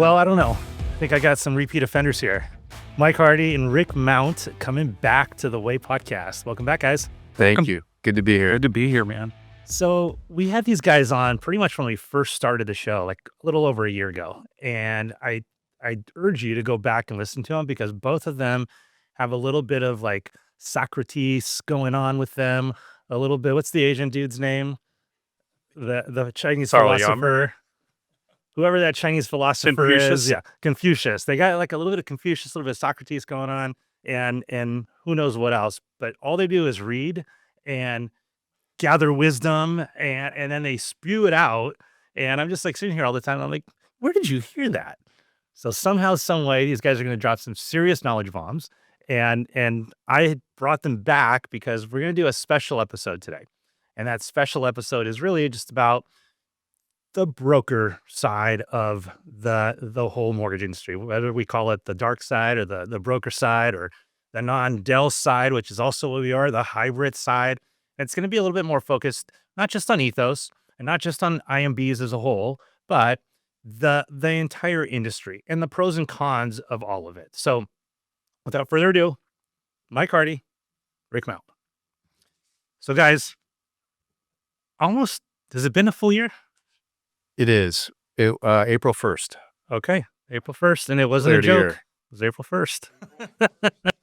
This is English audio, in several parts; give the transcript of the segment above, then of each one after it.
Well, I don't know. I think I got some repeat offenders here. Mike Hardy and Rick Mount coming back to the Way podcast. Welcome back, guys. Thank you. Good to be here. Good to be here, man. So we had these guys on pretty much when we first started the show, like a little over a year ago. And I urge you to go back and listen to them because both of them have a little bit of like Socrates going on with them. A little bit. What's the Asian dude's name? The Chinese philosopher. Whoever that Chinese philosopher Confucius? is. Yeah, Confucius. They got like a little bit of Confucius, a little bit of Socrates going on, and who knows what else. But all they do is read and gather wisdom, and then they spew it out. And I'm just like sitting here all the time. I'm like, where did you hear that? So somehow, some way, these guys are going to drop some serious knowledge bombs. And I brought them back because we're going to do a special episode today. And that special episode is really just about the broker side of the whole mortgage industry, whether we call it the dark side or the broker side or the non-Dell side, which is also what we are, the hybrid side. And it's going to be a little bit more focused, not just on ethos and not just on IMBs as a whole, but the entire industry and the pros and cons of all of it. So without further ado, Mike Hardy, Rick Mount. So guys, has it been a full year? It is. April 1st. Okay, April 1st, and it wasn't a joke. It was April 1st.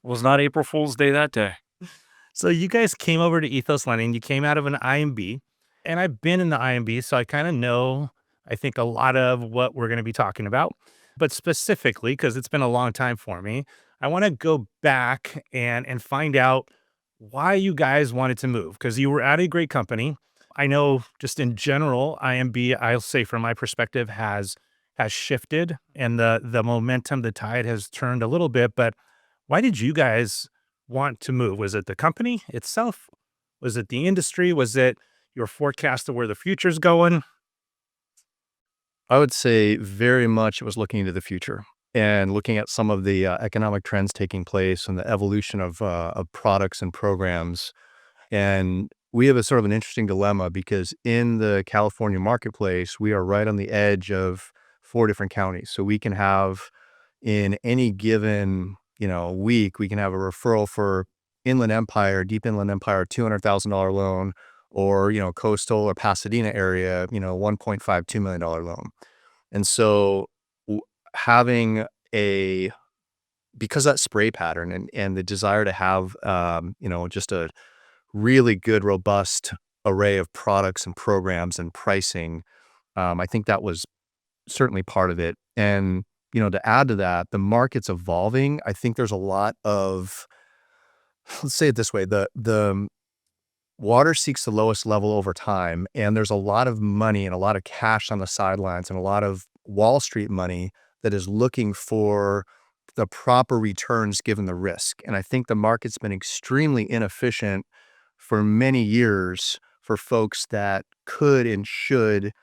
Was not April Fool's Day that day. So you guys came over to Ethos Lending. You came out of an IMB, and I've been in the IMB, so I kind of know, I think, a lot of what we're going to be talking about. But specifically, because it's been a long time for me, I want to go back and find out why you guys wanted to move, because you were at a great company. I know just in general, IMB, I'll say from my perspective, has shifted and the momentum, the tide has turned a little bit. But why did you guys want to move? Was it the company itself? Was it the industry? Was it your forecast of where the future's going? I would say very much it was looking into the future and looking at some of the economic trends taking place and the evolution of products and programs. And we have a sort of an interesting dilemma because in the California marketplace, we are right on the edge of 4 different counties. So we can have in any given, week, we can have a referral for Inland Empire, deep Inland Empire, $200,000 loan, or, coastal or Pasadena area, $1.52 million loan. And so having because that spray pattern and the desire to have, just a really good, robust array of products and programs and pricing. I think that was certainly part of it. And, to add to that, the market's evolving. I think there's a lot of, let's say it this way, the water seeks the lowest level over time. And there's a lot of money and a lot of cash on the sidelines and a lot of Wall Street money that is looking for the proper returns given the risk. And I think the market's been extremely inefficient for many years for folks that could and should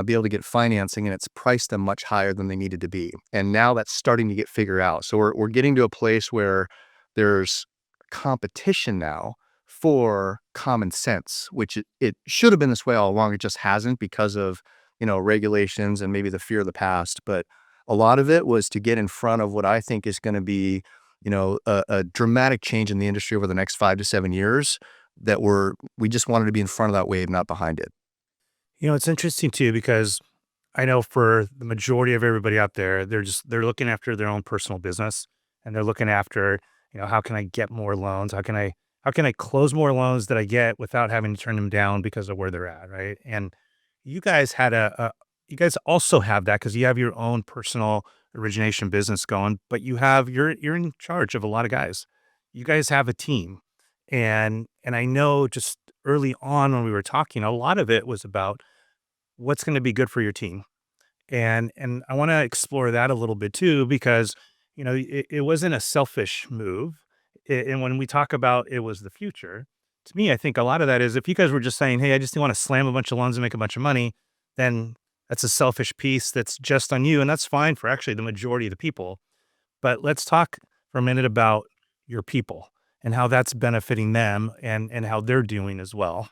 be able to get financing, and it's priced them much higher than they needed to be. And now that's starting to get figured out. So we're getting to a place where there's competition now for common sense, which it should have been this way all along. It just hasn't because of, regulations and maybe the fear of the past. But a lot of it was to get in front of what I think is going to be, a dramatic change in the industry over the next 5 to 7 years. That we just wanted to be in front of that wave, not behind it. It's interesting too, because I know for the majority of everybody out there, they're looking after their own personal business, and they're looking after, how can I get more loans? How can I close more loans that I get without having to turn them down because of where they're at, right? And you guys you guys also have that because you have your own personal origination business going, but you're in charge of a lot of guys. You guys have a team. And I know just early on when we were talking, a lot of it was about what's going to be good for your team. And I want to explore that a little bit too, because, it wasn't a selfish move. And when we talk about it was the future, to me, I think a lot of that is if you guys were just saying, hey, I just want to slam a bunch of loans and make a bunch of money, then that's a selfish piece that's just on you. And that's fine for actually the majority of the people. But let's talk for a minute about your people and how that's benefiting them and how they're doing as well.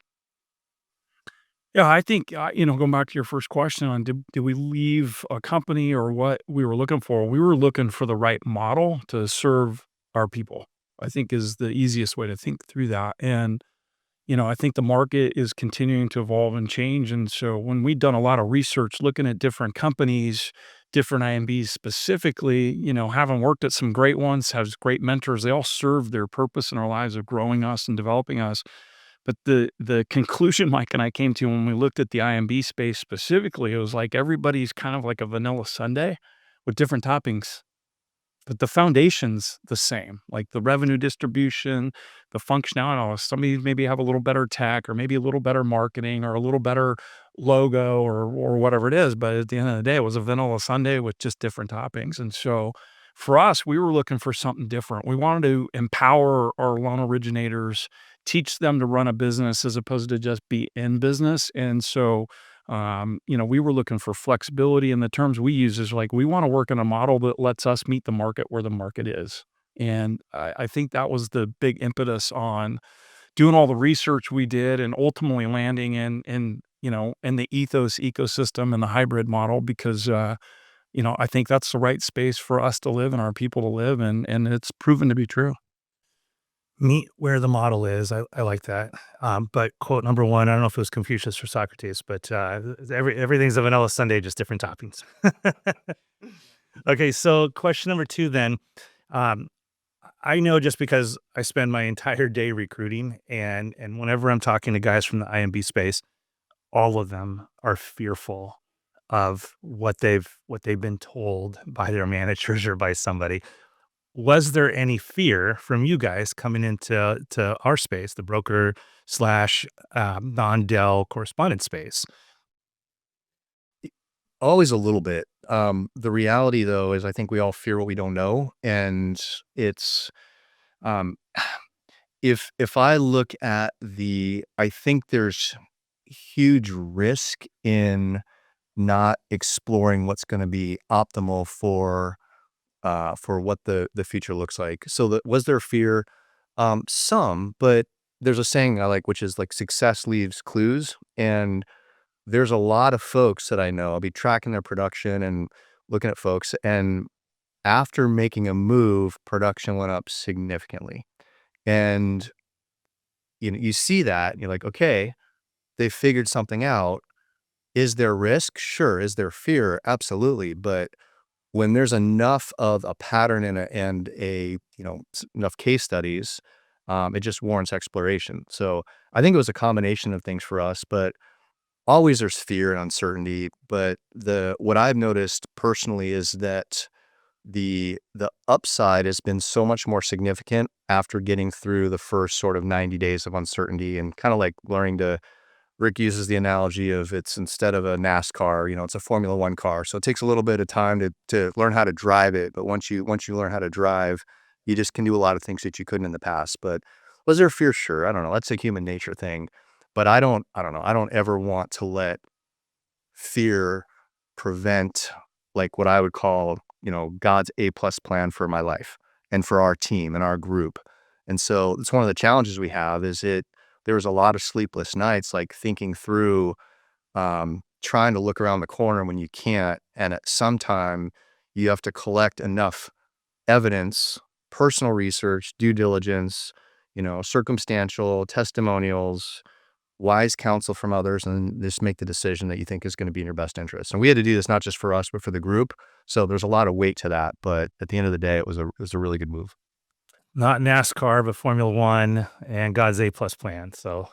Yeah, I think, going back to your first question on did we leave a company or what we were looking for? We were looking for the right model to serve our people, I think is the easiest way to think through that. And, I think the market is continuing to evolve and change. And so when we've done a lot of research looking at different companies, different IMBs specifically, having worked at some great ones, has great mentors, they all serve their purpose in our lives of growing us and developing us. But the conclusion Mike and I came to when we looked at the IMB space specifically, it was like everybody's kind of like a vanilla sundae with different toppings, but the foundation's the same, like the revenue distribution, the functionality. All somebody maybe have a little better tech or maybe a little better marketing or a little better logo or whatever it is, but at the end of the day, it was a vanilla sundae with just different toppings. And so for us, we were looking for something different. We wanted to empower our loan originators, teach them to run a business as opposed to just be in business. And so we were looking for flexibility, and the terms we use is like we want to work in a model that lets us meet the market where the market is. And I think that was the big impetus on doing all the research we did and ultimately landing in the ethos ecosystem and the hybrid model because I think that's the right space for us to live and our people to live, and it's proven to be true. Meet where the model is. I like that. But quote number one, I don't know if it was Confucius or Socrates, but everything's a vanilla sundae, just different toppings. Okay, so question number two then. Um, I know just because I spend my entire day recruiting, and whenever I'm talking to guys from the IMB space, all of them are fearful of what they've been told by their managers or by somebody. Was there any fear from you guys coming into our space, the broker slash non-Dell correspondent space? Always a little bit. The reality though is I think we all fear what we don't know, and it's um, if I look at I think there's huge risk in not exploring what's going to be optimal for what the future looks like. So was there fear? Some, but there's a saying I like, which is like success leaves clues. And there's a lot of folks that I know, I'll be tracking their production and looking at folks. And after making a move, production went up significantly. And you see that and you're like, okay, they figured something out. Is there risk? Sure. Is there fear? Absolutely. But when there's enough of a pattern and enough case studies, it just warrants exploration. So I think it was a combination of things for us, but always there's fear and uncertainty. But what I've noticed personally is that the upside has been so much more significant after getting through the first sort of 90 days of uncertainty and kind of like learning to Rick uses the analogy of it's instead of a NASCAR, it's a Formula One car. So it takes a little bit of time to learn how to drive it. But once you learn how to drive, you just can do a lot of things that you couldn't in the past. But was there fear? Sure. I don't know. That's a human nature thing. But I don't know. I don't ever want to let fear prevent like what I would call, God's A+ plan for my life and for our team and our group. And so it's one of the challenges we have there was a lot of sleepless nights, like thinking through, trying to look around the corner when you can't. And at some time you have to collect enough evidence, personal research, due diligence, circumstantial testimonials, wise counsel from others, and just make the decision that you think is going to be in your best interest. And we had to do this not just for us, but for the group. So there's a lot of weight to that. But at the end of the day, it was a really good move. Not NASCAR, but Formula One and God's A+ plan. So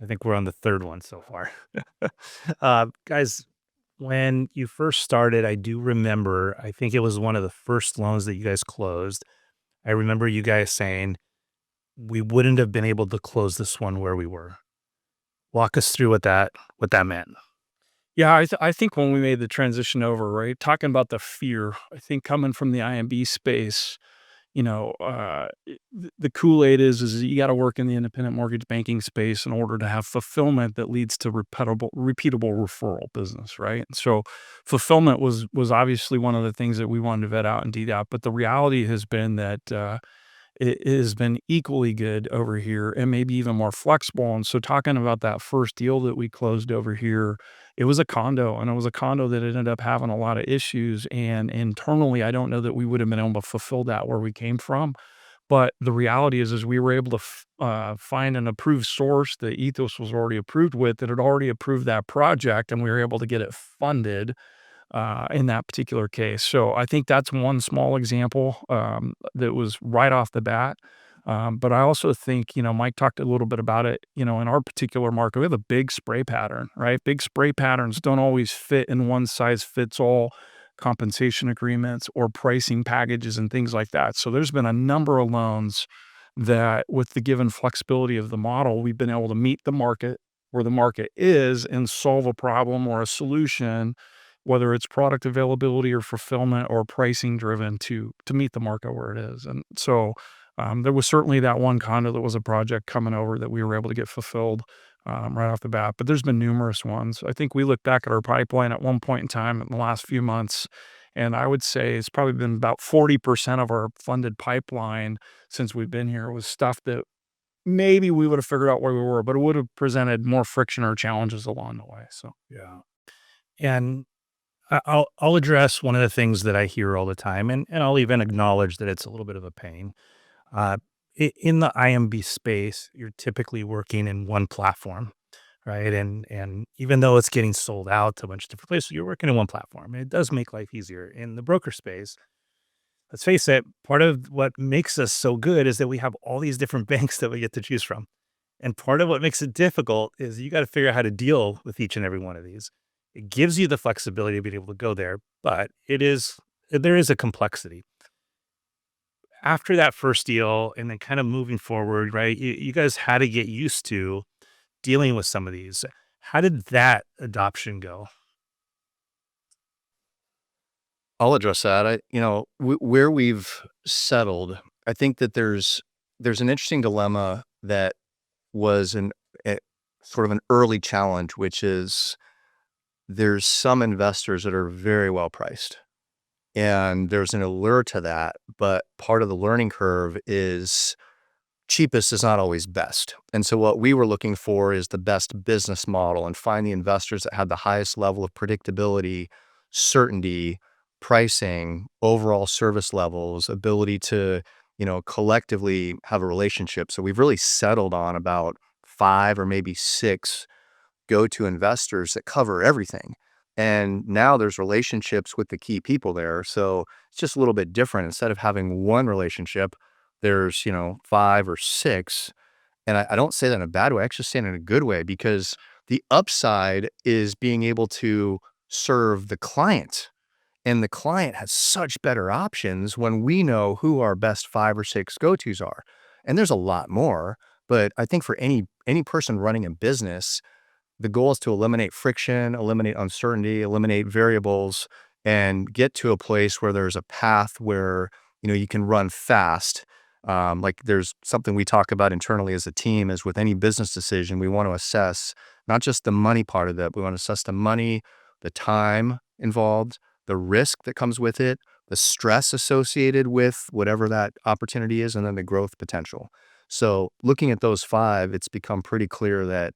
I think we're on the third one so far. Guys, when you first started, I do remember, I think it was one of the first loans that you guys closed. I remember you guys saying, we wouldn't have been able to close this one where we were. Walk us through what that meant. Yeah, I think when we made the transition over, right, talking about the fear, I think coming from the IMB space, the Kool-Aid is you got to work in the independent mortgage banking space in order to have fulfillment that leads to repeatable referral business, right? And so fulfillment was obviously one of the things that we wanted to vet out and do that. But the reality has been that it has been equally good over here and maybe even more flexible. And so talking about that first deal that we closed over here, it was a condo, and it was a condo that ended up having a lot of issues. And internally, I don't know that we would have been able to fulfill that where we came from. But the reality is we were able to find an approved source that Ethos was already approved with, that had already approved that project, and we were able to get it funded in that particular case. So I think that's one small example that was right off the bat. But I also think, Mike talked a little bit about it, in our particular market, we have a big spray pattern, right? Big spray patterns don't always fit in one size fits all compensation agreements or pricing packages and things like that. So there's been a number of loans that, with the given flexibility of the model, we've been able to meet the market where the market is and solve a problem or a solution, whether it's product availability or fulfillment or pricing driven, to meet the market where it is. And so there was certainly that one condo that was a project coming over that we were able to get fulfilled right off the bat. But there's been numerous ones. I think we look back at our pipeline at one point in time in the last few months, and I would say it's probably been about 40% of our funded pipeline since we've been here was stuff that maybe we would have figured out where we were, but it would have presented more friction or challenges along the way. So, Yeah. And I'll address one of the things that I hear all the time, and I'll even acknowledge that it's a little bit of a pain. Uh, in the IMB space, you're typically working in one platform, right? And even though it's getting sold out to a bunch of different places, you're working in one platform. And it does make life easier. In the broker space, let's face it, part of what makes us so good is that we have all these different banks that we get to choose from. And part of what makes it difficult is you got to figure out how to deal with each and every one of these. It gives you the flexibility to be able to go there, but there is a complexity. After that first deal and then kind of moving forward, right? You guys had to get used to dealing with some of these. How did that adoption go? I'll address that. Where we've settled, I think that there's an interesting dilemma that was a, sort of an early challenge, which is there's some investors that are very well priced, and there's an allure to that. But part of the learning curve is cheapest is not always best. And so what we were looking for is the best business model and find the investors that had the highest level of predictability, certainty, pricing, overall service levels, ability to, collectively have a relationship. So we've really settled on about 5 or maybe 6 go-to investors that cover everything. And now there's relationships with the key people there. So it's just a little bit different. Instead of having one relationship, there's, 5 or 6. And I don't say that in a bad way. I actually say it in a good way, because the upside is being able to serve the client. And the client has such better options when we know who our best 5 or 6 go-tos are. And there's a lot more, but I think for any person running a business, the goal is to eliminate friction, eliminate uncertainty, eliminate variables, and get to a place where there's a path where, you can run fast. Like there's something we talk about internally as a team is with any business decision, we want to assess not just the money part of it, we want to assess the money, the time involved, the risk that comes with it, the stress associated with whatever that opportunity is, and then the growth potential. So looking at those 5, it's become pretty clear that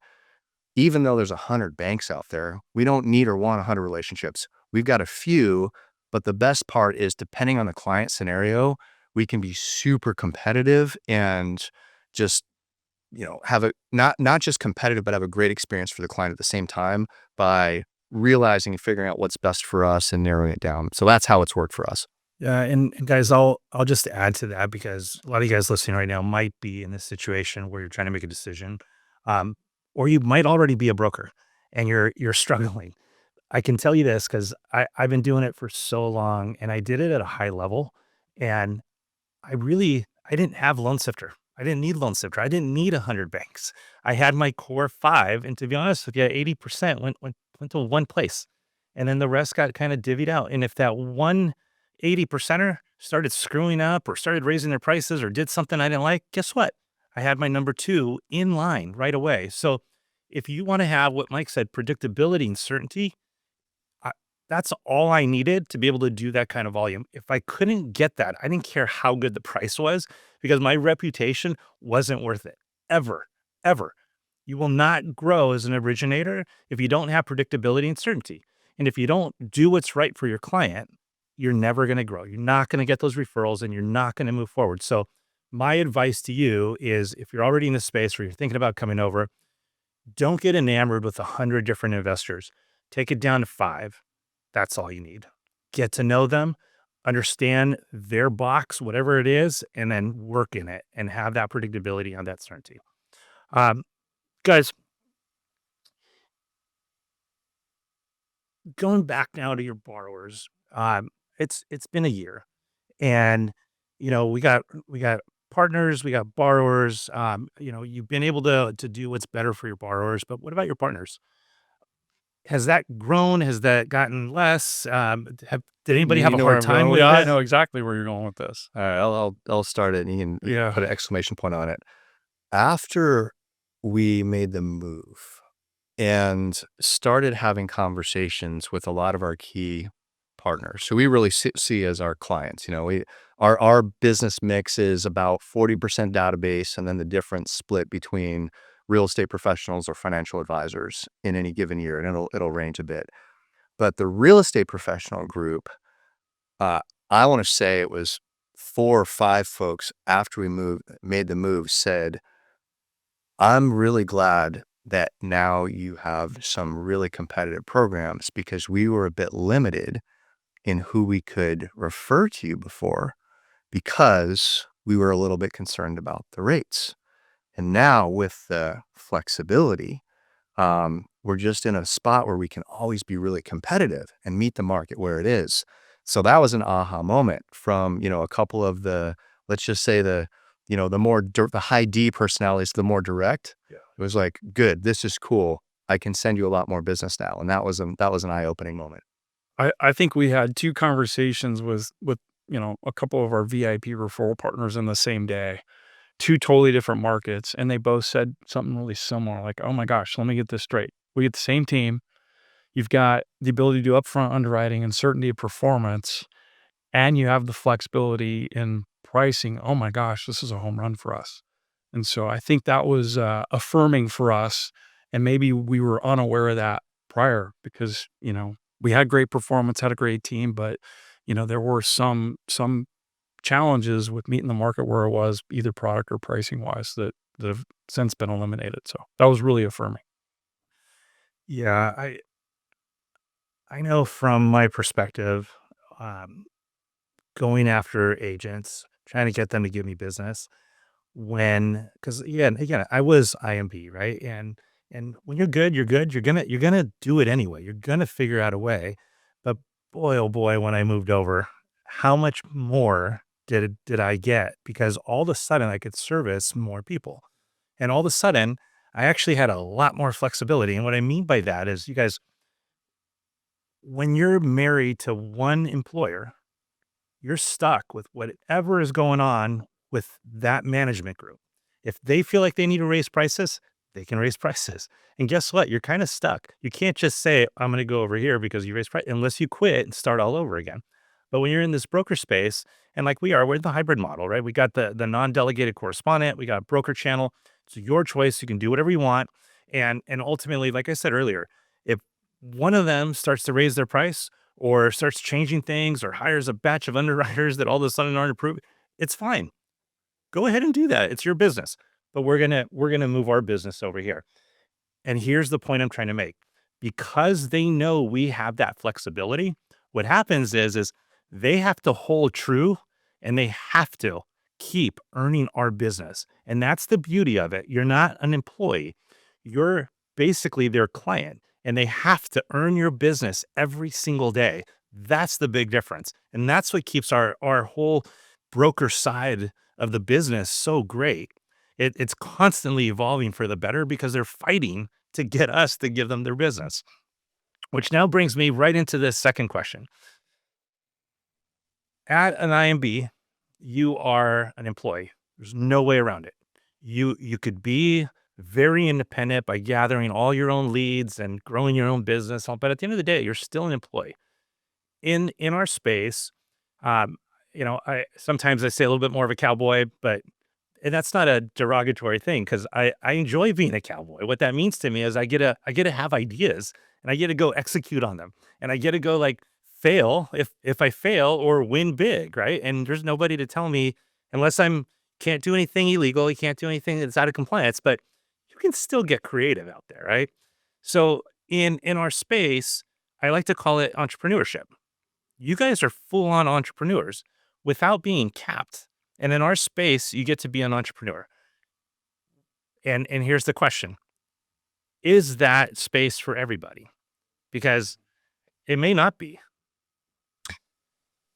even though there's 100 banks out there, we don't need or want 100 relationships. We've got a few, but the best part is, depending on the client scenario, we can be super competitive and just, have a not just competitive, but have a great experience for the client at the same time by realizing and figuring out what's best for us and narrowing it down. So that's how it's worked for us. Yeah, and guys, I'll just add to that because a lot of you guys listening right now might be in this situation where you're trying to make a decision, um, or you might already be a broker and you're struggling. I can tell you this because I've been doing it for so long, and I did it at a high level, and I didn't have Loan Sifter. I didn't need Loan Sifter. I didn't need 100 banks. I had my core 5, and to be honest with you, 80% went to one place, and then the rest got kind of divvied out. And if that one 80 percenter started screwing up or started raising their prices or did something I didn't like, guess what? I had my number 2 in line right away. So if you want to have what Mike said, predictability and certainty, That's all I needed to be able to do that kind of volume. If I couldn't get that, I didn't care how good the price was because my reputation wasn't worth it ever, ever. You will not grow as an originator if you don't have predictability and certainty. And if you don't do what's right for your client, you're never going to grow. You're not going to get those referrals and you're not going to move forward. So, my advice to you is if you're already in the space where you're thinking about coming over, don't get enamored with 100 different investors. Take it down to 5. That's all you need. Get to know them, understand their box, whatever it is, and then work in it and have that predictability and that certainty. Um, Guys, going back now to your borrowers, it's been a year, and we got partners, we got borrowers. You've been able to do what's better for your borrowers, but what about your partners? Has that grown? Has that gotten less? Did anybody have You a know where hard I'm time going with with Yeah, I it? know exactly where you're going with this. All right, I'll start it, and you can Yeah. put an exclamation point on it. After we made the move and started having conversations with a lot of our key partners, who we really see as our clients, our business mix is about 40% database, and then the difference split between real estate professionals or financial advisors in any given year, and it'll range a bit. But the real estate professional group, uh, I want to say it was 4 or 5 folks after we made the move said, I'm really glad that now you have some really competitive programs because we were a bit limited in who we could refer to you before because we were a little bit concerned about the rates. And now with the flexibility, we're just in a spot where we can always be really competitive and meet the market where it is. So that was an aha moment from, a couple of let's just say the high D personalities, the more direct. Yeah. It was like, good, this is cool. I can send you a lot more business now. And that was an eye-opening moment. I think we had 2 conversations with, a couple of our VIP referral partners in the same day, 2 totally different markets, and they both said something really similar, like, "Oh my gosh, let me get this straight. We get the same team. You've got the ability to do upfront underwriting and certainty of performance, and you have the flexibility in pricing. Oh my gosh, this is a home run for us." And so I think that was, affirming for us, and maybe we were unaware of that prior because, we had great performance, had a great team, but, there were some challenges with meeting the market where it was either product or pricing wise that have since been eliminated. So that was really affirming. Yeah, I know from my perspective, um, going after agents, trying to get them to give me business because again, I was IMB, right? And when you're good, you're good. You're gonna do it anyway. You're gonna figure out a way. But boy, oh boy, when I moved over, how much more did I get? Because all of a sudden I could service more people. And all of a sudden, I actually had a lot more flexibility. And what I mean by that is, you guys, when you're married to one employer, you're stuck with whatever is going on with that management group. If they feel like they need to raise prices, they can raise prices. And guess what? You're kind of stuck. You can't just say, I'm going to go over here because you raised price unless you quit and start all over again. But when you're in this broker space, and like we are, we're the hybrid model, right? We got the non-delegated correspondent, we got a broker channel. It's your choice. You can do whatever you want. And ultimately, like I said earlier, if one of them starts to raise their price, or starts changing things or hires a batch of underwriters that all of a sudden aren't approved, it's fine. Go ahead and do that. It's your business. But we're gonna move our business over here. And here's the point I'm trying to make. Because they know we have that flexibility, what happens is they have to hold true and they have to keep earning our business. And that's the beauty of it. You're not an employee. You're basically their client and they have to earn your business every single day. That's the big difference. And that's what keeps our whole broker side of the business so great. It's constantly evolving for the better because they're fighting to get us to give them their business. Which now brings me right into this second question. At an IMB, you are an employee. There's no way around it. You could be very independent by gathering all your own leads and growing your own business, but at the end of the day, you're still an employee. in our space, um, I sometimes I say a little bit more of a cowboy, but and that's not a derogatory thing because I enjoy being a cowboy. What that means to me is I get to have ideas and I get to go execute on them and I get to go like fail if I fail or win big, right? And there's nobody to tell me unless I'm can't do anything illegal, you can't do anything that's out of compliance, but you can still get creative out there, right? So in our space, I like to call it entrepreneurship. You guys are full on entrepreneurs without being capped. And in our space, you get to be an entrepreneur. And here's the question. Is that space for everybody? Because it may not be.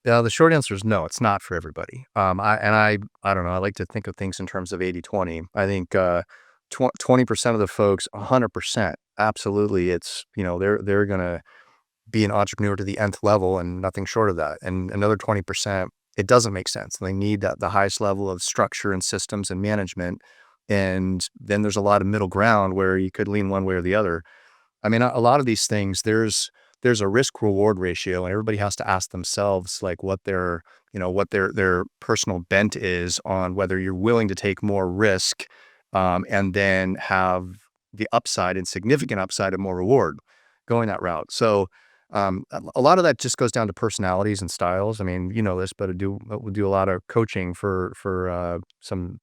Yeah, the short answer is no, it's not for everybody. I don't know. I like to think of things in terms of 80-20. I think 20% of the folks, 100%, absolutely. It's they're gonna be an entrepreneur to the nth level and nothing short of that. And another 20%, it doesn't make sense. They need the highest level of structure and systems and management. And then there's a lot of middle ground where you could lean one way or the other. I mean, a lot of these things, there's a risk reward ratio, and everybody has to ask themselves like what their personal bent is on whether you're willing to take more risk, and then have the upside and significant upside of more reward going that route. So a lot of that just goes down to personalities and styles. I mean, you know this, but we do a lot of coaching for some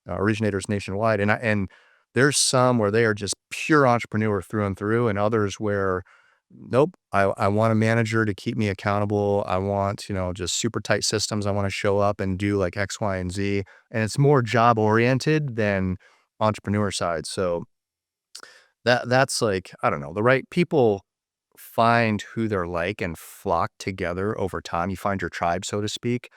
originators nationwide, and there's some where they are just pure entrepreneur through and through, and others where nope, I want a manager to keep me accountable. I want just super tight systems. I want to show up and do like X, Y, and Z, and it's more job oriented than entrepreneur side. So that's like I don't know the right people find who they're like and flock together over time. You find your tribe, so to speak.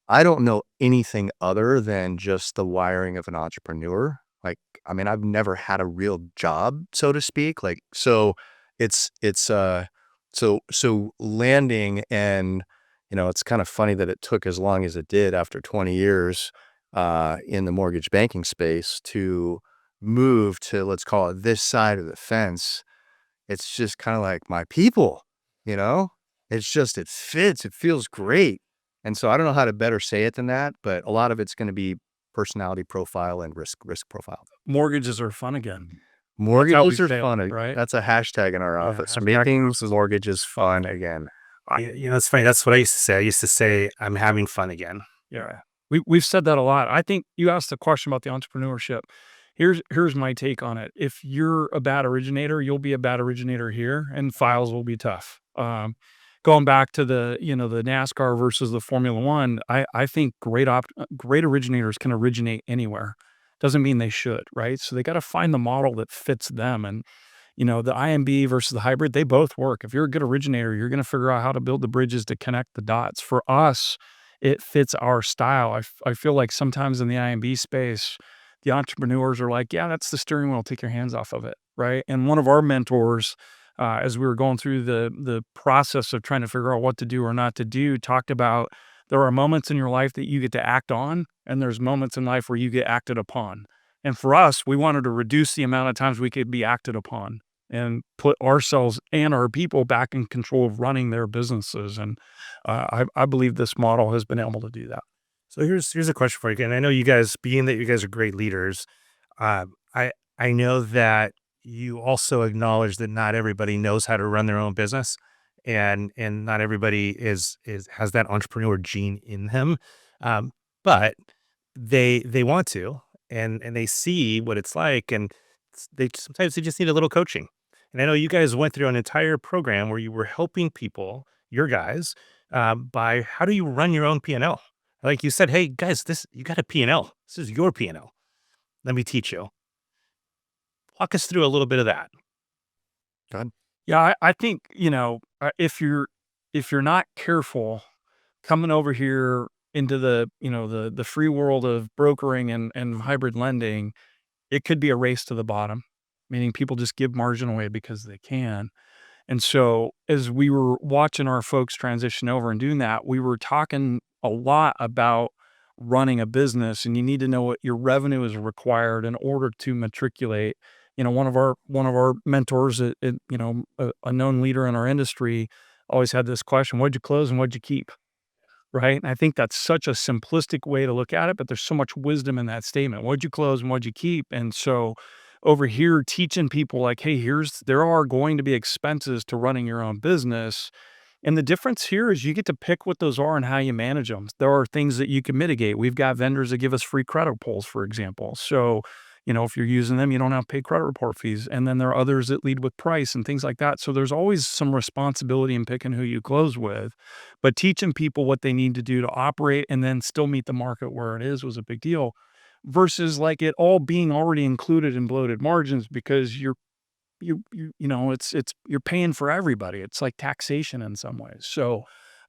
I don't know anything other than just the wiring of an entrepreneur. Like, I mean, I've never had a real job, so to speak. Like, so it's landing and, it's kind of funny that it took as long as it did after 20 years in the mortgage banking space to move to, let's call it this side of the fence. It's just kind of like my people, you know? It's just it fits, it feels great. And so I don't know how to better say it than that, but a lot of it's gonna be personality profile and risk profile. Mortgages are fun again. That's how we Mortgages are fail, fun. right? That's a hashtag in our Yeah, office. hashtag Making mortgages fun again. It's funny. That's what I used to say. I used to say, I'm having fun again. Yeah. We've said that a lot. I think you asked the question about the entrepreneurship. Here's my take on it. If you're a bad originator, you'll be a bad originator here, and files will be tough. Going back to the NASCAR versus the Formula One, I think great originators can originate anywhere. Doesn't mean they should, right? So they got to find the model that fits them. And the IMB versus the hybrid, they both work. If you're a good originator, you're going to figure out how to build the bridges to connect the dots. For us, it fits our style. I feel like sometimes in the IMB space, the entrepreneurs are like, yeah, that's the steering wheel. Take your hands off of it, right? And one of our mentors, as we were going through the process of trying to figure out what to do or not to do, talked about there are moments in your life that you get to act on, and there's moments in life where you get acted upon. And for us, we wanted to reduce the amount of times we could be acted upon and put ourselves and our people back in control of running their businesses. And I believe this model has been able to do that. So here's a question for you. And I know you guys, being that you guys are great leaders, I know that you also acknowledge that not everybody knows how to run their own business, and not everybody is has that entrepreneur gene in them, um, but they want to, and they see what it's like, and they sometimes they just need a little coaching. And I know you guys went through an entire program where you were helping people, your guys, by how do you run your own P&L? Like you said, hey guys, this you got a P&L. This is your P&L. Let me teach you. Walk us through a little bit of that. God. Yeah, I think if you're not careful coming over here into the free world of brokering and hybrid lending, it could be a race to the bottom, meaning people just give margin away because they can. And so as we were watching our folks transition over and doing that, we were talking a lot about running a business, and you need to know what your revenue is required in order to matriculate. One of our mentors, a known leader in our industry, always had this question, what'd you close and what'd you keep? Right? And I think that's such a simplistic way to look at it, but there's so much wisdom in that statement. What'd you close and what'd you keep? And so over here, teaching people like, hey, there are going to be expenses to running your own business. And the difference here is you get to pick what those are and how you manage them. There are things that you can mitigate. We've got vendors that give us free credit pulls, for example. So, if you're using them, you don't have to pay credit report fees. And then there are others that lead with price and things like that. So there's always some responsibility in picking who you close with. But teaching people what they need to do to operate and then still meet the market where it is was a big deal versus like it all being already included in bloated margins because it's you're paying for everybody. It's like taxation in some ways. So,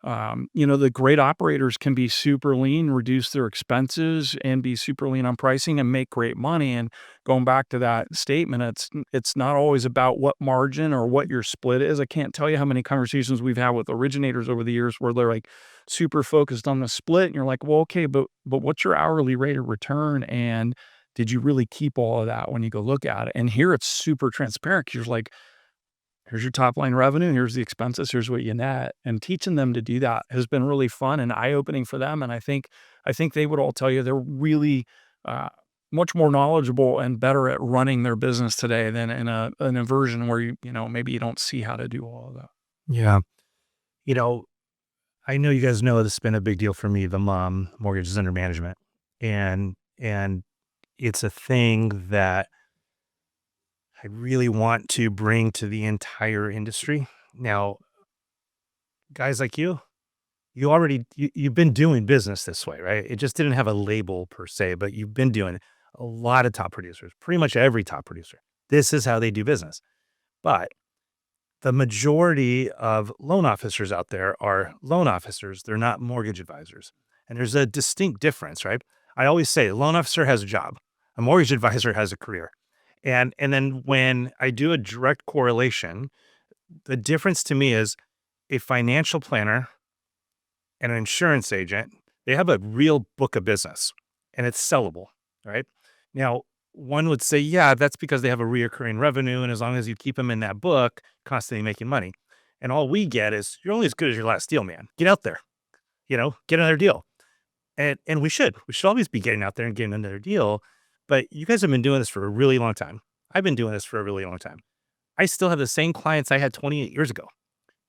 the great operators can be super lean, reduce their expenses, and be super lean on pricing and make great money. And going back to that statement, it's not always about what margin or what your split is. I can't tell you how many conversations we've had with originators over the years where they're like super focused on the split, and you're like, well, okay, but what's your hourly rate of return and did you really keep all of that when you go look at it? And here it's super transparent 'cause you're like, here's your top line revenue, here's the expenses, here's what you net. And teaching them to do that has been really fun and eye-opening for them. And I think they would all tell you they're really uh, much more knowledgeable and better at running their business today than in a version where maybe you don't see how to do all of that. Yeah. You know, I know you guys know this has been a big deal for me, the mom mortgages under management. And it's a thing that I really want to bring to the entire industry. Now, guys like you've been doing business this way, right? It just didn't have a label per se, but you've been doing it. A lot of top producers, pretty much every top producer. This is how they do business. But the majority of loan officers out there are loan officers. They're not mortgage advisors. And there's a distinct difference, right? I always say a loan officer has a job. A mortgage advisor has a career. And then when I do a direct correlation, the difference to me is a financial planner and an insurance agent, they have a real book of business and it's sellable, right? Now, one would say, yeah, that's because they have a reoccurring revenue. And as long as you keep them in that book, constantly making money. And all we get is you're only as good as your last deal, man. Get out there, get another deal. And we should always be getting out there and getting another deal. But you guys have been doing this for a really long time. I've been doing this for a really long time. I still have the same clients I had 28 years ago.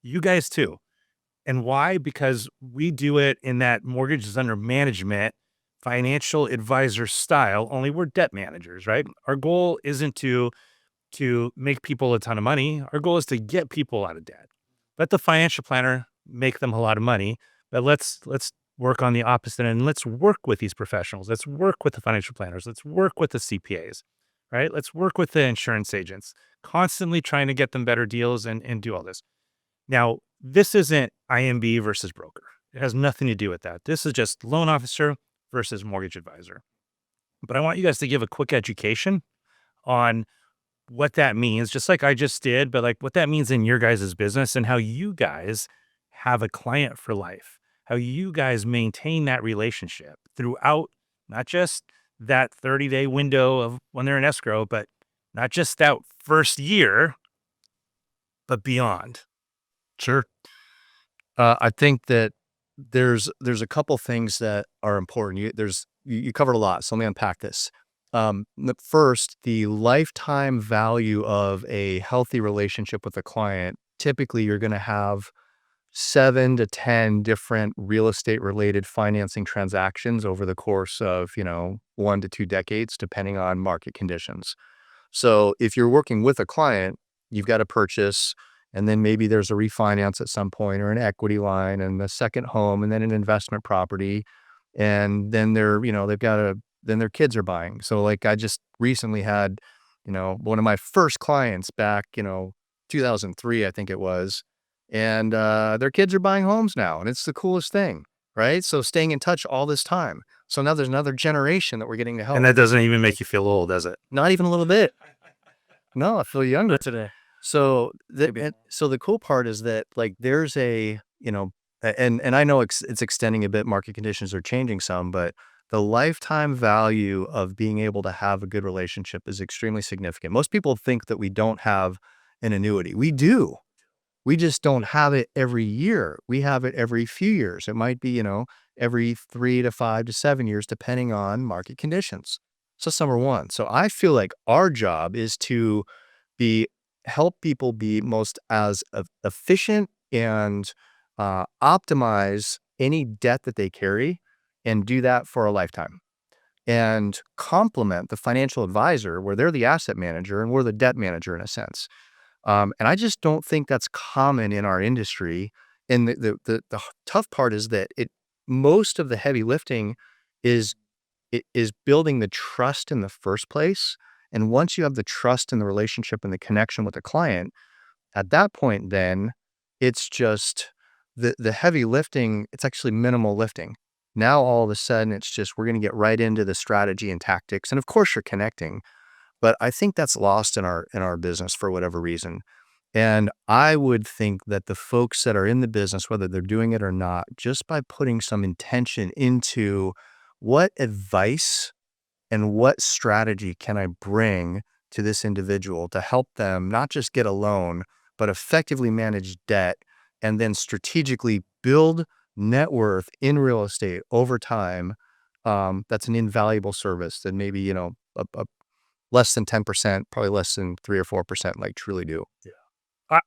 You guys too. And why? Because we do it in that mortgages under management, financial advisor style, only we're debt managers, right? Our goal isn't to make people a ton of money. Our goal is to get people out of debt. Let the financial planner make them a lot of money, but let's work on the opposite end. Let's work with these professionals. Let's work with the financial planners. Let's work with the CPAs, right? Let's work with the insurance agents, constantly trying to get them better deals and do all this. Now, this isn't IMB versus broker. It has nothing to do with that. This is just loan officer versus mortgage advisor. But I want you guys to give a quick education on what that means, just like I just did, but like what that means in your guys' business and how you guys have a client for life, how you guys maintain that relationship throughout not just that 30-day window of when they're in escrow, but not just that first year, but beyond. Sure. I think that there's a couple things that are important. You covered a lot, so let me unpack this. First, the lifetime value of a healthy relationship with a client. Typically, you're going to have 7 to 10 different real estate related financing transactions over the course of 1 to 2 decades, depending on market conditions. So, if you're working with a client, you've got to purchase. And then maybe there's a refinance at some point or an equity line and a second home and then an investment property. And then then their kids are buying. So like I just recently had, one of my first clients back, 2003, I think it was. And their kids are buying homes now. And it's the coolest thing, right? So staying in touch all this time. So now there's another generation that we're getting to help. And that doesn't even make you feel old, does it? Not even a little bit. No, I feel younger today. So the cool part is that like there's and I know it's extending a bit. Market conditions are changing some, but the lifetime value of being able to have a good relationship is extremely significant. Most people think that we don't have an annuity. We do. We just don't have it every year. We have it every few years. It might be, every 3 to 5 to 7 years, depending on market conditions. So that's number one. So I feel like our job is to be help people be most as efficient and optimize any debt that they carry and do that for a lifetime and complement the financial advisor where they're the asset manager and we're the debt manager in a sense. And I just don't think that's common in our industry. And the tough part is that most of the heavy lifting is is building the trust in the first place. And once you have the trust in the relationship and the connection with the client, at that point, then it's just the heavy lifting. It's actually minimal lifting. Now all of a sudden, it's just we're going to get right into the strategy and tactics, and of course, you're connecting. But I think that's lost in our business for whatever reason. And I would think that the folks that are in the business, whether they're doing it or not, just by putting some intention into what advice and what strategy can I bring to this individual to help them not just get a loan, but effectively manage debt and then strategically build net worth in real estate over time. That's an invaluable service that maybe, a less than 10%, probably less than 3 or 4% like truly do.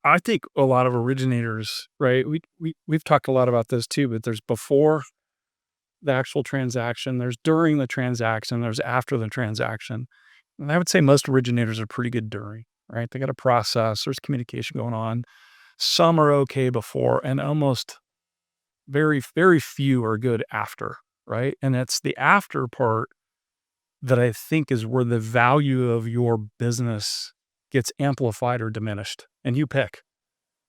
I think a lot of originators, right? We've talked a lot about this too, but there's before the actual transaction, there's during the transaction, there's after the transaction. And I would say most originators are pretty good during, right? They got a process, there's communication going on. Some are okay before, and almost very, very few are good after, right? And it's the after part that I think is where the value of your business gets amplified or diminished. And you pick,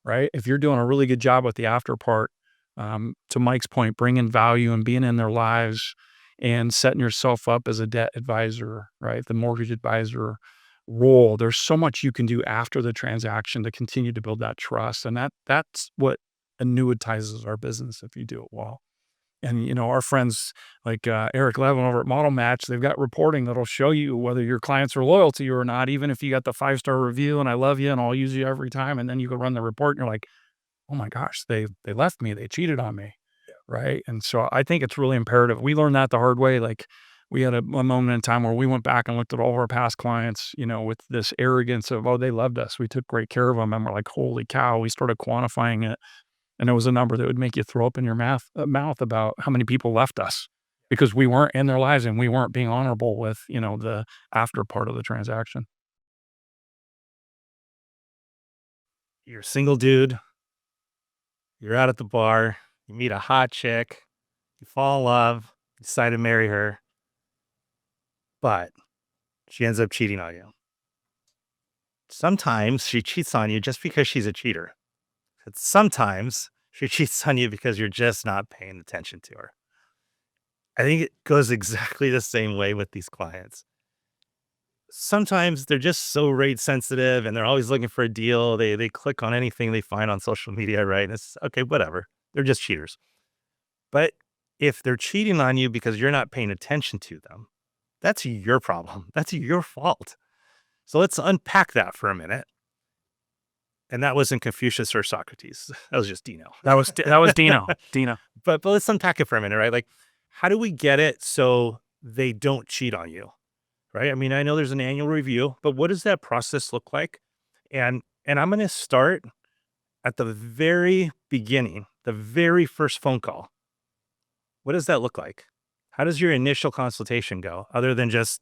right? If you're doing a really good job with the after part, to Mike's point, bringing value and being in their lives and setting yourself up as a debt advisor, right? The mortgage advisor role. There's so much you can do after the transaction to continue to build that trust. And that's what annuitizes our business if you do it well. And, our friends like Eric Levin over at Model Match, they've got reporting that'll show you whether your clients are loyal to you or not, even if you got the 5-star review and I love you and I'll use you every time. And then you go run the report and you're like, oh my gosh, they left me, they cheated on me. Right. And so I think it's really imperative. We learned that the hard way. Like we had a moment in time where we went back and looked at all of our past clients, with this arrogance of, oh, they loved us. We took great care of them. And we're like, holy cow, we started quantifying it. And it was a number that would make you throw up in your mouth about how many people left us because we weren't in their lives and we weren't being honorable with, the after part of the transaction. You're a single dude. You're out at the bar. You meet a hot chick. You fall in love. You decide to marry her. But she ends up cheating on you. Sometimes she cheats on you just because she's a cheater. But sometimes she cheats on you because you're just not paying attention to her. I think it goes exactly the same way with these clients. Sometimes they're just so rate sensitive and they're always looking for a deal. They click on anything they find on social media, right? And it's okay, whatever. They're just cheaters. But if they're cheating on you because you're not paying attention to them, that's your problem. That's your fault. So let's unpack that for a minute. And that wasn't Confucius or Socrates. That was just Dino. That was Dino. Dino. But let's unpack it for a minute, right? Like, how do we get it so they don't cheat on you? Right? I mean, I know there's an annual review, but what does that process look like? And I'm going to start at the very beginning, the very first phone call. What does that look like? How does your initial consultation go other than just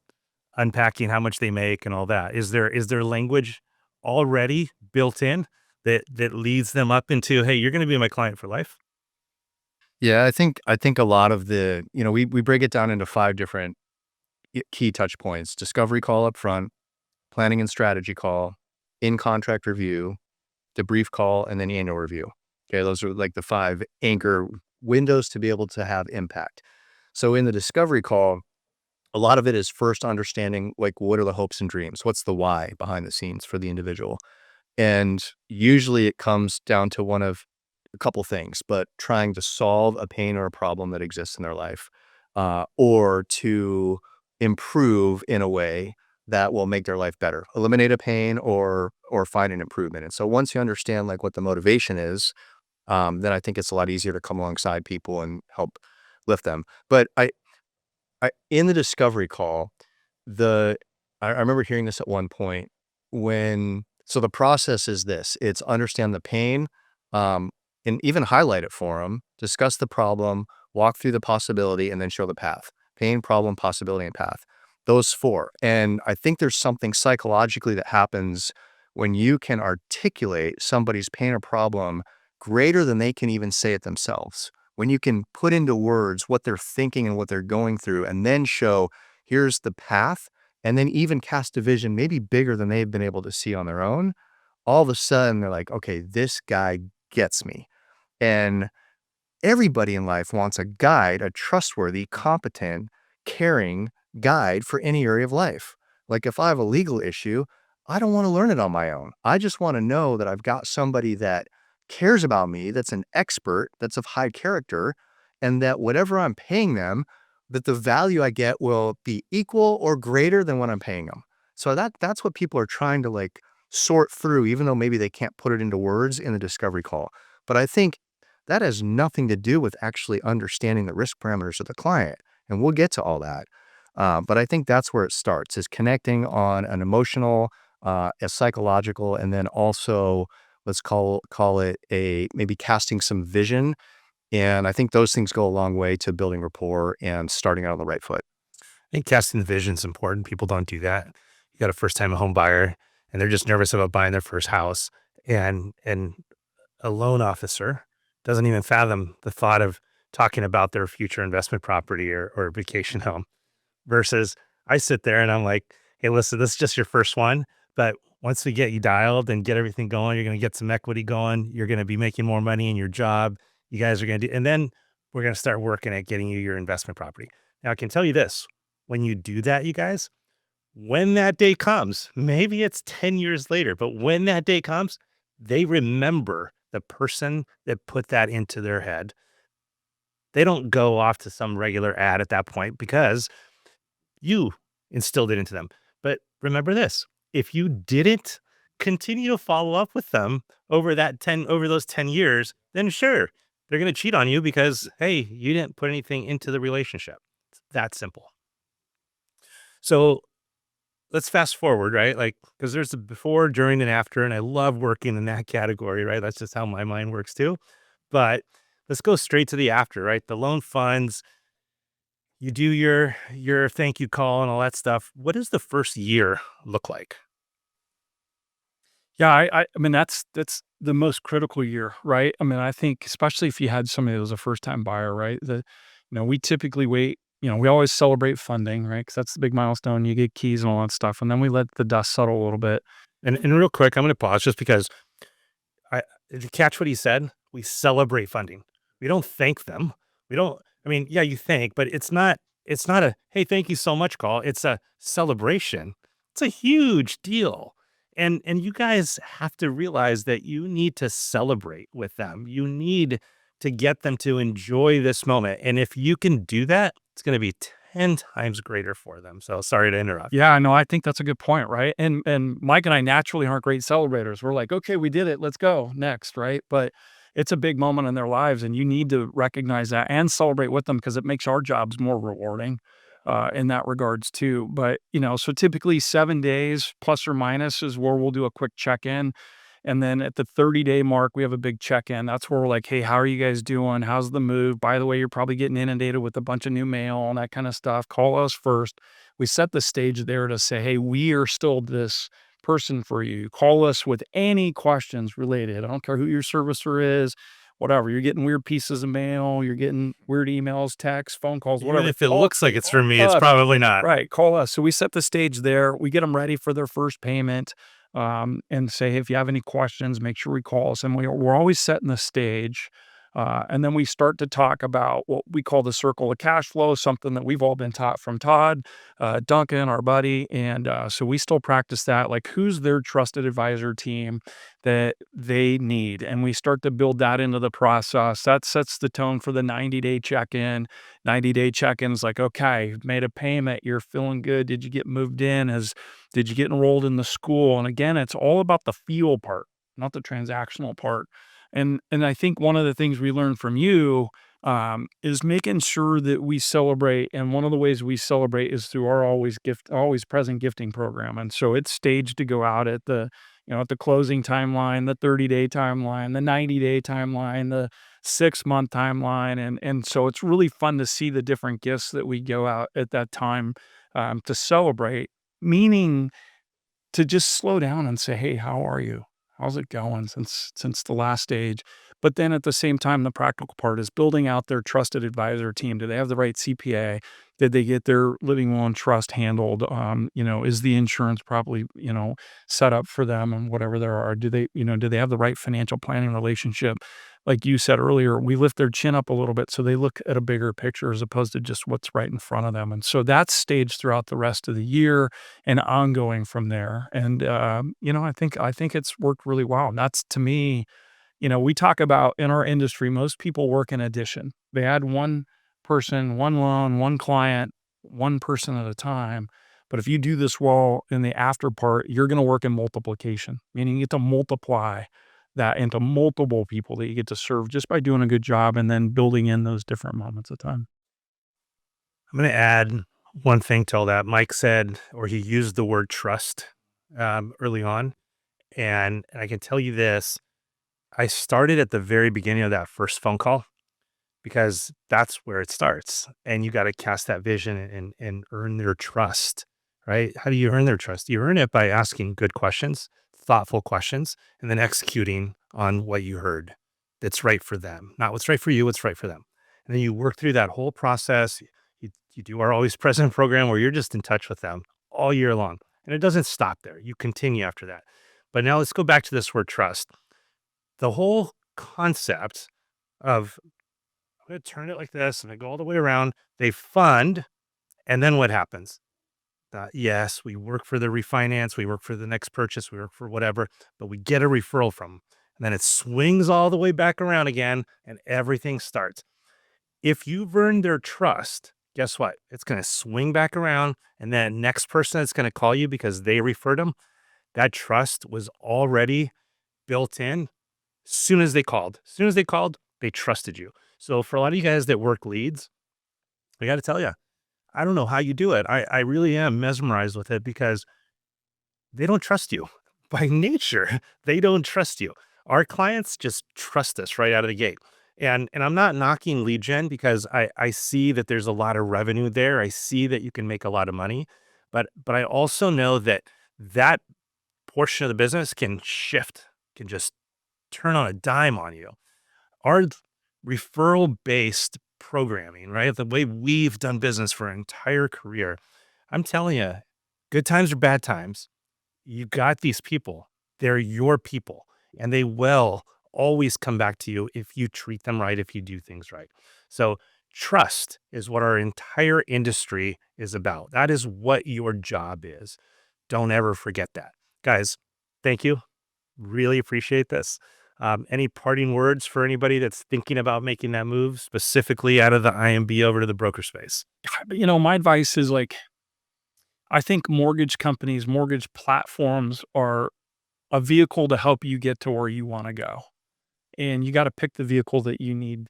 unpacking how much they make and all that? Is there language already built in that leads them up into, hey, you're going to be my client for life? Yeah, I think a lot of we break it down into 5 different key touch points: discovery call up front, planning and strategy call, in contract review, debrief call, and then annual review. Okay, those are like the 5 anchor windows to be able to have impact. So in the discovery call, a lot of it is first understanding like what are the hopes and dreams? What's the why behind the scenes for the individual? And usually it comes down to one of a couple things, but trying to solve a pain or a problem that exists in their life, or to improve in a way that will make their life better, eliminate a pain or find an improvement. And so once you understand like what the motivation is, then I think it's a lot easier to come alongside people and help lift them. But I in the discovery call, the I remember hearing this at one point when so the process is this, it's understand the pain, um, and even highlight it for them, discuss the problem, walk through the possibility, and then show the path. Pain, problem, possibility, and path. Those 4. And I think there's something psychologically that happens when you can articulate somebody's pain or problem greater than they can even say it themselves. When you can put into words what they're thinking and what they're going through, and then show, here's the path, and then even cast a vision maybe bigger than they've been able to see on their own, all of a sudden they're like, okay, this guy gets me. And everybody in life wants a guide, a trustworthy, competent, caring guide for any area of life. Like if I have a legal issue, I don't want to learn it on my own. I just want to know that I've got somebody that cares about me, that's an expert, that's of high character, and that whatever I'm paying them, that the value I get will be equal or greater than what I'm paying them. So that's what people are trying to like sort through, even though maybe they can't put it into words in the discovery call. But I think that has nothing to do with actually understanding the risk parameters of the client. And we'll get to all that. But I think that's where it starts, is connecting on an emotional, a psychological, and then also let's call it a maybe casting some vision. And I think those things go a long way to building rapport and starting out on the right foot. I think casting the vision is important. People don't do that. You got a first time home buyer and they're just nervous about buying their first house. And a loan officer doesn't even fathom the thought of talking about their future investment property or vacation home versus I sit there and I'm like, hey, listen, this is just your first one. But once we get you dialed and get everything going, you're going to get some equity going. You're going to be making more money in your job. You guys are going to do, and then we're going to start working at getting you your investment property. Now, I can tell you this, when you do that, you guys, when that day comes, maybe it's 10 years later, but when that day comes, they remember the person that put that into their head. They don't go off to some regular ad at that point because you instilled it into them. But remember this, if you didn't continue to follow up with them over those 10 years, then sure, they're going to cheat on you because, hey, you didn't put anything into the relationship. It's that simple. So let's fast forward, right? Like, because there's a before, during, and after, and I love working in that category, right? That's just how my mind works too. But let's go straight to the after, right? The loan funds, you do your thank you call and all that stuff. What does the first year look like? Yeah, I mean, that's the most critical year, right? I mean, I think especially if you had somebody that was a first-time buyer, right? We typically wait, we always celebrate funding, right? Because that's the big milestone. You get keys and all that stuff, and then we let the dust settle a little bit. And real quick, I'm going to pause just because did you catch what he said? We celebrate funding. We don't thank them. We don't, I mean, yeah, you thank, but it's not a, hey, thank you so much call. It's a celebration. It's a huge deal. And you guys have to realize that you need to celebrate with them. You need to get them to enjoy this moment. And if you can do that, it's going to be 10 times greater for them. So sorry to interrupt. Yeah, no, I think that's a good point, right? And Mike and I naturally aren't great celebrators. We're like, okay, we did it. Let's go next, right? But it's a big moment in their lives, and you need to recognize that and celebrate with them because it makes our jobs more rewarding in that regards too. But so typically 7 days plus or minus is where we'll do a quick check-in. And then at the 30-day mark, we have a big check-in. That's where we're like, hey, how are you guys doing? How's the move? By the way, you're probably getting inundated with a bunch of new mail and that kind of stuff. Call us first. We set the stage there to say, hey, we are still this person for you. Call us with any questions related. I don't care who your servicer is, whatever. You're getting weird pieces of mail. You're getting weird emails, texts, phone calls, Even whatever. if it looks like it's for me, it's us. probably not. Right. Call us. So we set the stage there. We get them ready for their first payment. And say, hey, if you have any questions, make sure we call us. And we're always setting the stage And then we start to talk about what we call the circle of cash flow, something that we've all been taught from Todd, Duncan, our buddy. And so we still practice that. Like, who's their trusted advisor team that they need? And we start to build that into the process. That sets the tone for the 90-day check-in. 90-day check-ins like, okay, made a payment, you're feeling good. Did you get moved in? Did you get enrolled in the school? And again, it's all about the feel part, not the transactional part. And I think one of the things we learned from you is making sure that we celebrate. And one of the ways we celebrate is through our always present gifting program. And so it's staged to go out at at the closing timeline, the 30-day timeline, the 90-day timeline, the 6-month timeline. And so it's really fun to see the different gifts that we go out at that time to celebrate, meaning to just slow down and say, "Hey, how are you? How's it going since the last stage?" But then at the same time, the practical part is building out their trusted advisor team. Do they have the right CPA? Did they get their living will and trust handled? Is the insurance probably, set up for them and whatever there are? Do they have the right financial planning relationship? Like you said earlier, we lift their chin up a little bit so they look at a bigger picture as opposed to just what's right in front of them. And so that's staged throughout the rest of the year and ongoing from there. And I think it's worked really well. And that's, to me, we talk about in our industry, most people work in addition. They add one person, one loan, one client, one person at a time. But if you do this well in the after part, you're going to work in multiplication, meaning you get to multiply that into multiple people that you get to serve just by doing a good job and then building in those different moments of time. I'm going to add one thing to all that. Mike said, or he used the word trust early on. And I can tell you this, I started at the very beginning of that first phone call because that's where it starts. And you got to cast that vision and earn their trust, right? How do you earn their trust? You earn it by asking good questions, thoughtful questions, and then executing on what you heard that's right for them, not what's right for you, what's right for them. And then you work through that whole process. You do our Always Present program where you're just in touch with them all year long. And it doesn't stop there. You continue after that. But now let's go back to this word trust. The whole concept of I'm going to turn it like this and I go all the way around. They fund, and then what happens? Yes, we work for the refinance, we work for the next purchase, we work for whatever, but we get a referral from 'em. And then it swings all the way back around again, and everything starts. If you've earned their trust, guess what? It's going to swing back around, and then next person that's going to call you because they referred them, that trust was already built in. Soon as they called, they trusted you. So for a lot of you guys that work leads, I got to tell you, I don't know how you do it. I really am mesmerized with it because they don't trust you by nature. They don't trust you. Our clients just trust us right out of the gate. And I'm not knocking lead gen because I see that there's a lot of revenue there. I see that you can make a lot of money, but I also know that that portion of the business can shift, can just turn on a dime on you. Our referral based programming, right? The way we've done business for an entire career. I'm telling you, good times or bad times, you got these people. They're your people, and they will always come back to you if you treat them right, if you do things right. So, trust is what our entire industry is about. That is what your job is. Don't ever forget that. Guys, thank you. Really appreciate this. Any parting words for anybody that's thinking about making that move, specifically out of the IMB over to the broker space? My advice is like, I think mortgage companies, mortgage platforms are a vehicle to help you get to where you want to go. And you got to pick the vehicle that you need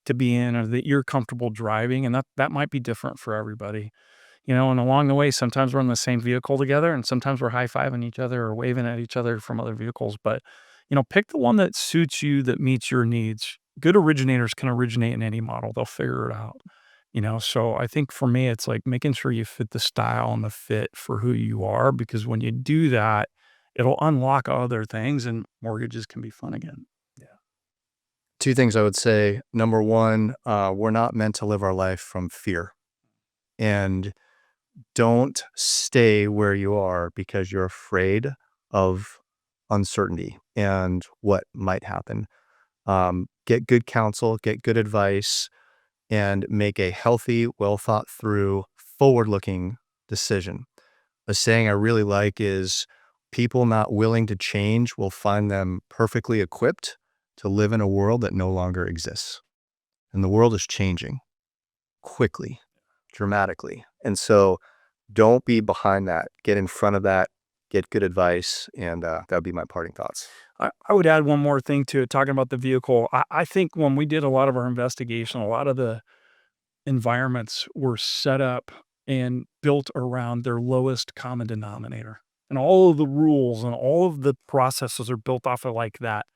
to be in or that you're comfortable driving. And that might be different for everybody. And along the way, sometimes we're in the same vehicle together and sometimes we're high-fiving each other or waving at each other from other vehicles. But, pick the one that suits you, that meets your needs. Good originators can originate in any model. They'll figure it out. So I think for me, it's like making sure you fit the style and the fit for who you are, because when you do that, it'll unlock other things and mortgages can be fun again. Two things I would say. Number one, we're not meant to live our life from fear. And don't stay where you are because you're afraid of uncertainty and what might happen. Get good counsel, get good advice, and make a healthy, well thought through, forward looking decision. A saying I really like is people not willing to change will find them perfectly equipped to live in a world that no longer exists. And the world is changing quickly, dramatically. And so don't be behind that. Get in front of that, get good advice. And that would be my parting thoughts. I would add one more thing to it, talking about the vehicle. I think when we did a lot of our investigation, a lot of the environments were set up and built around their lowest common denominator. And all of the rules and all of the processes are built off of like that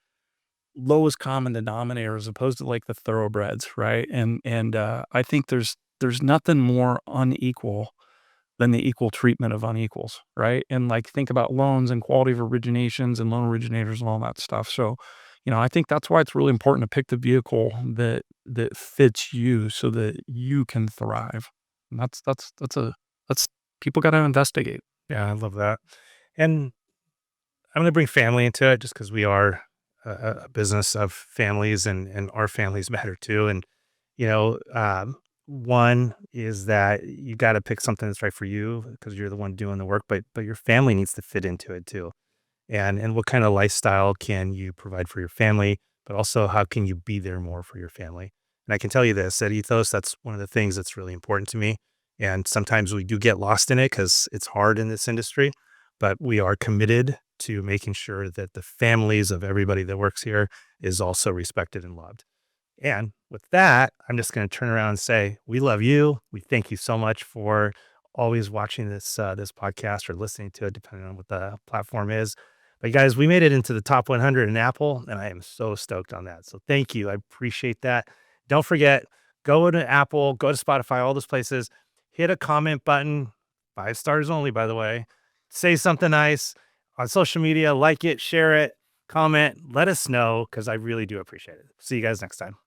lowest common denominator as opposed to like the thoroughbreds, right? And I think there's nothing more unequal than the equal treatment of unequals, right? And like think about loans and quality of originations and loan originators and all that stuff. So, I think that's why it's really important to pick the vehicle that fits you so that you can thrive. And that's people got to investigate. Yeah, I love that. And I'm going to bring family into it just because we are a business of families and our families matter too. And, one is that you got to pick something that's right for you because you're the one doing the work, but your family needs to fit into it too. And what kind of lifestyle can you provide for your family, but also how can you be there more for your family? And I can tell you this, at Ethos, that's one of the things that's really important to me. And sometimes we do get lost in it because it's hard in this industry, but we are committed to making sure that the families of everybody that works here is also respected and loved. And with that, I'm just going to turn around and say, we love you. We thank you so much for always watching this podcast or listening to it, depending on what the platform is. But guys, we made it into the top 100 in Apple, and I am so stoked on that. So thank you. I appreciate that. Don't forget, go to Apple, go to Spotify, all those places, hit a comment button, 5 stars only, by the way. Say something nice on social media, like it, share it, comment, let us know, because I really do appreciate it. See you guys next time.